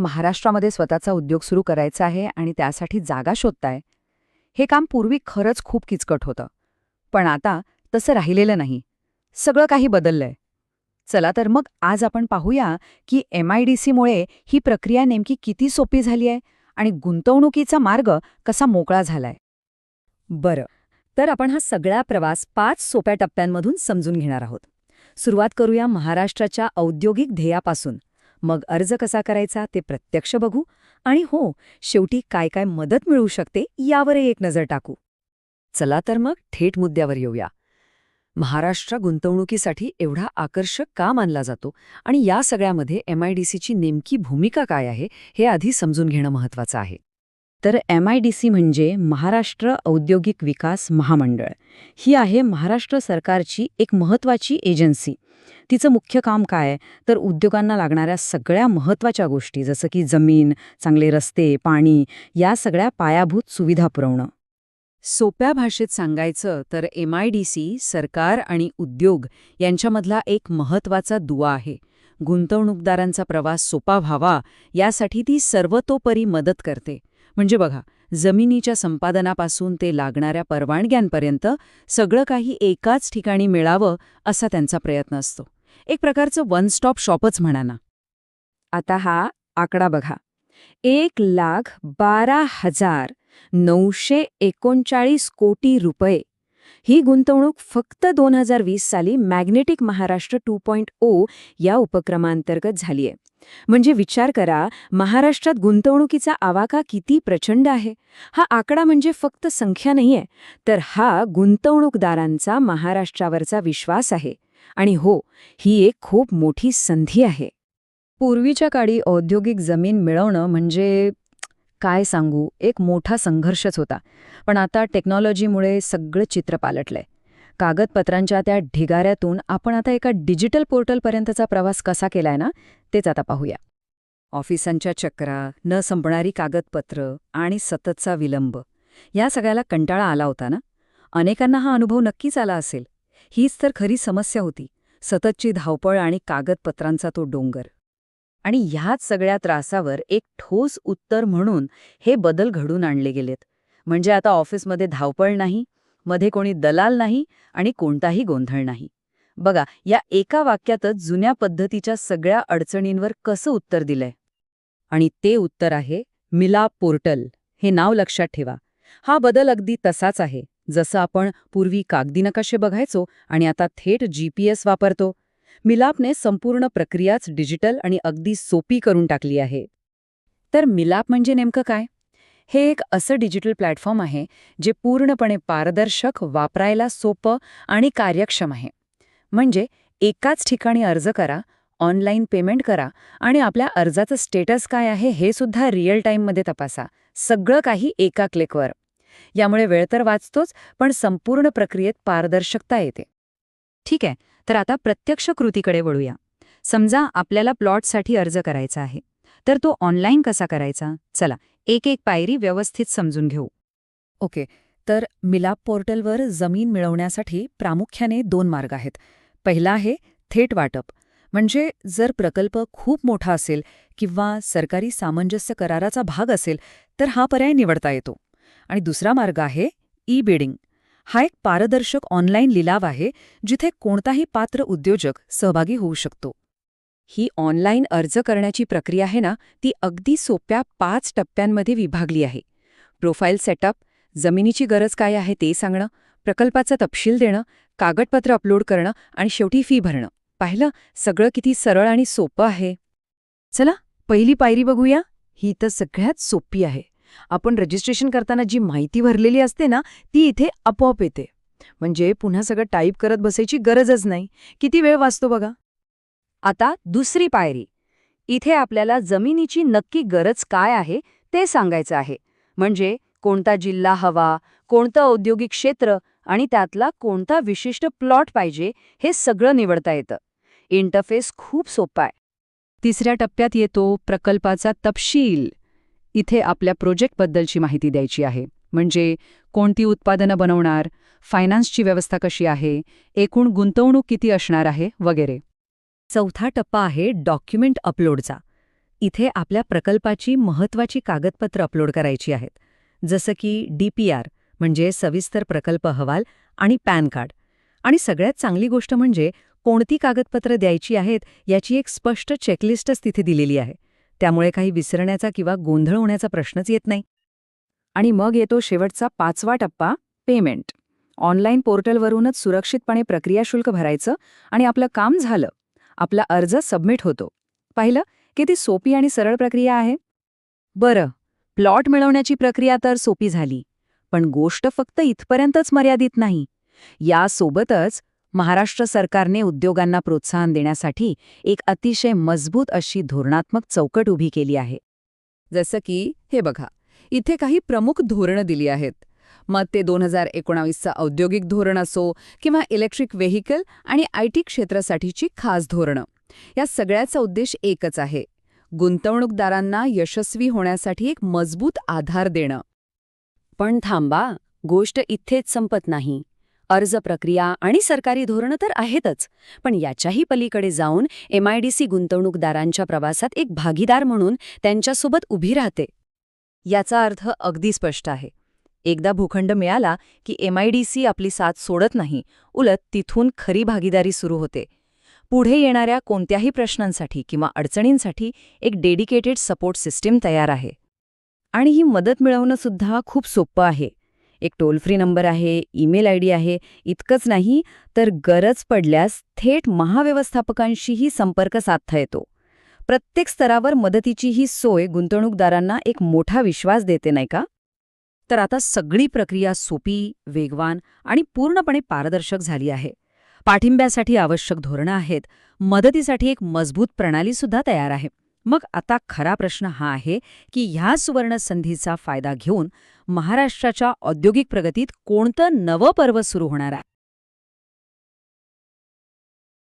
महाराष्ट्रामध्ये स्वतःचा उद्योग सुरू करायचा आहे आणि त्यासाठी जागा शोधताय. हे काम पूर्वी खरंच खूप किचकट होतं. पण आता तसं राहिलेलं नाही. सगळं काही बदललंय. चला तर मग आज आपण पाहूया की MIDCमुळे ही प्रक्रिया नेमकी किती सोपी झाली आहे आणि गुंतवणुकीचा मार्ग कसा मोकळा झालाय. बरं, तर आपण हा सगळा प्रवास 5 सोप्या टप्प्यांमधून समजून घेणार आहोत. सुरुवात करूया महाराष्ट्राच्या औद्योगिक ध्येयापासून. मग अर्ज कसा करायचा ते प्रत्यक्ष बघू आणि शेवटी काय काय मदत मिळू शकते यावरही एक नजर टाकू. चला तर मग थेट मुद्द्यावर येऊया. महाराष्ट्र गुंतवणुकीसाठी एवढा आकर्षक का मानला जातो आणि या सगळ्यामध्ये MIDCची नेमकी भूमिका काय आहे हे आधी समजून घेणं महत्त्वाचं आहे. तर MIDC म्हणजे महाराष्ट्र औद्योगिक विकास महामंडळ. ही आहे महाराष्ट्र सरकारची एक महत्त्वाची एजन्सी. तिचं मुख्य काम काय तर उद्योगांना लागणाऱ्या सगळ्या महत्त्वाच्या गोष्टी जसं की जमीन, चांगले रस्ते, पाणी या सगळ्या पायाभूत सुविधा पुरवणं. सोप्या भाषेत सांगायचं तर MIDC सरकार आणि उद्योग यांच्यामधला एक महत्त्वाचा दुवा आहे. गुंतवणूकदारांचा प्रवास सोपा व्हावा यासाठी ती सर्वतोपरी मदत करते. म्हणजे बघा, जमिनीच्या संपादनापासून ते लागणाऱ्या परवानग्यांपर्यंत सगळं काही एकाच ठिकाणी मिळावं असा त्यांचा प्रयत्न असतो. एक प्रकारचं वन स्टॉप शॉपच म्हणा ना. आता हा आकडा बघा. 1,12,939 कोटी रुपये. ही गुंतवणूक फक्त 2020 साली मॅग्नेटिक महाराष्ट्र 2.0 या उपक्रमांतर्गत झालीय. म्हणजे विचार करा, महाराष्ट्रात गुंतवणुकीचा आवाका किती प्रचंड आहे. हा आकडा म्हणजे फक्त संख्या नाहीये, तर हा गुंतवणूकदारांचा महाराष्ट्रावरचा विश्वास आहे. आणि ही एक खूप मोठी संधी आहे. पूर्वीच्या काळी औद्योगिक जमीन मिळवणं म्हणजे काय सांगू, एक मोठा संघर्षच होता. पण आता टेक्नॉलॉजीमुळे सगळं चित्र पालटलंय. कागदपत्रांच्या त्या ढिगाऱ्यातून आपण आता एका डिजिटल पोर्टलपर्यंतचा प्रवास कसा केलाय ना, तेच आता पाहूया. ऑफिसांच्या चक्रा, न संपणारी कागदपत्र आणि सततचा विलंब, या सगळ्याला कंटाळा आला होता ना. अनेकांना हा अनुभव नक्कीच आला असेल. हीच तर खरी समस्या होती, सततची धावपळ आणि कागदपत्रांचा तो डोंगर. आणि ह्याच सगळ्या त्रासावर एक ठोस उत्तर म्हणून हे बदल घडून आणले गेलेत. म्हणजे आता ऑफिसमध्ये धावपळ नाही, मध्ये कोणी दलाल नाही आणि कोणताही गोंधळ नाही. बघा, या एका वाक्यातच जुन्या पद्धतीच्या सगळ्या अडचणींवर कसं उत्तर दिलंय. आणि ते उत्तर आहे मिलाप पोर्टल. हे नाव लक्षात ठेवा. हा बदल अगदी तसाच आहे जसं आपण पूर्वी कागदी नकाशे बघायचो आणि आता थेट GPS वापरतो. मिलापने संपूर्ण प्रक्रियाच डिजिटल आणि अगदी सोपी करून टाकली आहे. तर मिलाप म्हणजे नेमकं काय? हे एक असं डिजिटल प्लॅटफॉर्म आहे जे पूर्णपणे पारदर्शक, वापरायला सोपं आणि कार्यक्षम आहे. म्हणजे एकाच ठिकाणी अर्ज करा, ऑनलाईन पेमेंट करा आणि आपल्या अर्जाचं स्टेटस काय आहे हे सुद्धा रिअल टाईममध्ये तपासा. सगळं काही एका क्लिकवर. यामुळे वेळ तर वाचतोच, पण संपूर्ण प्रक्रियेत पारदर्शकता येते. ठीक आहे, तर आता प्रत्यक्ष कृतीकडे वळूया. समजा आपल्याला प्लॉटसाठी अर्ज करायचा आहे, तर तो ऑनलाईन कसा करायचा? चला, एक एक पायरी व्यवस्थित समजून घेऊ. ओके, तर मिलाप पोर्टलवर जमीन मिळवण्यासाठी प्रामुख्याने 2 मार्ग आहेत. पहिला आहे थेट वाटप. म्हणजे जर प्रकल्प खूप मोठा असेल किंवा सरकारी सामंजस्य कराराचा भाग असेल तर हा पर्याय निवडता येतो. आणि दुसरा मार्ग आहे ई-बिडिंग. हा एक पारदर्शक ऑनलाईन लिलाव आहे जिथे कोणताही पात्र उद्योजक सहभागी होऊ शकतो. ही ऑनलाईन अर्ज करण्याची प्रक्रिया आहे ना, ती अगदी सोप्या 5 टप्प्यांमध्ये विभागली आहे. प्रोफाईल सेटअप, जमिनीची गरज काय आहे ते सांगणं, प्रकल्पाचा तपशील देणं, कागदपत्र अपलोड करणं आणि शेवटी फी भरणं. पाहिलं, सगळं किती सरळ आणि सोपं आहे. चला, पहिली पायरी बघूया. ही तर सगळ्यात सोपी आहे. आपण रजिस्ट्रेशन करताना जी माहिती भरलेली असते ना, ती इथे आपोआप येते. म्हणजे पुन्हा सगळं टाईप करत बसायची गरजच नाही. किती वेळ वाचतो बघा. आता दुसरी पायरी. इथे आपल्याला जमिनीची नक्की गरज काय आहे ते सांगायचं आहे. म्हणजे कोणता जिल्हा हवा, कोणतं औद्योगिक क्षेत्र आणि त्यातला कोणता विशिष्ट प्लॉट पाहिजे हे सगळं निवडता येतं. इंटरफेस खूप सोपा आहे. तिसऱ्या टप्प्यात येतो प्रकल्पाचा तपशील. इथे आपल्या प्रोजेक्टबद्दलची माहिती द्यायची आहे. म्हणजे कोणती उत्पादनं बनवणार, फायनान्सची व्यवस्था कशी आहे, एकूण गुंतवणूक किती असणार आहे वगैरे. चौथा टप्पा आहे डॉक्युमेंट अपलोडचा. इथे आपल्या प्रकल्पाची महत्त्वाची कागदपत्र अपलोड करायची आहेत, जसं की DPR म्हणजे सविस्तर प्रकल्प अहवाल आणि पॅन कार्ड. आणि सगळ्यात चांगली गोष्ट म्हणजे कोणती कागदपत्र द्यायची आहेत याची एक स्पष्ट चेकलिस्टच तिथे दिलेली आहे. त्यामुळे काही विसरण्याचा किंवा गोंधळ होण्याचा प्रश्नच येत नाही. आणि मग येतो शेवटचा 5वा टप्पा, पेमेंट. ऑनलाईन पोर्टलवरूनच सुरक्षितपणे प्रक्रिया शुल्क भरायचं आणि आपलं काम झालं. आपला अर्ज सबमिट होतो. पाहिलं किती सोपी आणि सरळ प्रक्रिया आहे? बरं, प्लॉट मिळवण्याची प्रक्रिया तर सोपी झाली. पण गोष्ट फक्त इथपर्यंतच मर्यादित नाही. यासोबतच महाराष्ट्र सरकारने उद्योगांना प्रोत्साहन देण्यासाठी एक अतिशय मजबूत अशी धोरणात्मक चौकट उभी केली आहे. जसं की हे बघा, इथे काही प्रमुख धोरणं दिली आहेत. मग ते 2019चं औद्योगिक धोरण असो किंवा इलेक्ट्रिक व्हेकल आणि IT क्षेत्रासाठीची खास धोरणं. या सगळ्याचा उद्देश एकच आहे, गुंतवणूकदारांना यशस्वी होण्यासाठी एक मजबूत आधार देणं. पण थांबा, गोष्ट इथेच संपत नाही. अर्ज प्रक्रिया आणि सरकारी धोरणं तर आहेतच, पण याच्याही पलीकडे जाऊन MIDC गुंतवणूकदारांच्या प्रवासात एक भागीदार म्हणून त्यांच्यासोबत उभी राहते. याचा अर्थ अगदी स्पष्ट आहे. एकदा भूखंड मिळाला की MIDC आपली साथ सोडत नाही, उलट तिथून खरी भागीदारी सुरू होते. पुढे येणाऱ्या कोणत्याही प्रश्नांसाठी किंवा अडचणींसाठी एक डेडिकेटेड सपोर्ट सिस्टीम तयार आहे. आणि ही मदत मिळवणं सुद्धा खूप सोपं आहे. एक टोल फ्री नंबर आहे, ईमेल ID आहे. इतकंच नाही तर गरज पडल्यास थेट महाव्यवस्थापकांशीही संपर्क साधता येतो. प्रत्येक स्तरावर मदतीची ही सोय गुंतवणूकदारांना एक मोठा विश्वास देते, नाही का? तर आता सगळी प्रक्रिया सोपी, वेगवान आणि पूर्णपणे पारदर्शक झाली आहे. पाठिंब्यासाठी आवश्यक धोरणं आहेत, मदतीसाठी एक मजबूत प्रणालीसुद्धा तयार आहे. मग आता खरा प्रश्न हा आहे की ह्या सुवर्ण संधीचा फायदा घेऊन महाराष्ट्राच्या औद्योगिक प्रगतीत कोणतं नवं पर्व सुरू होणार आहे?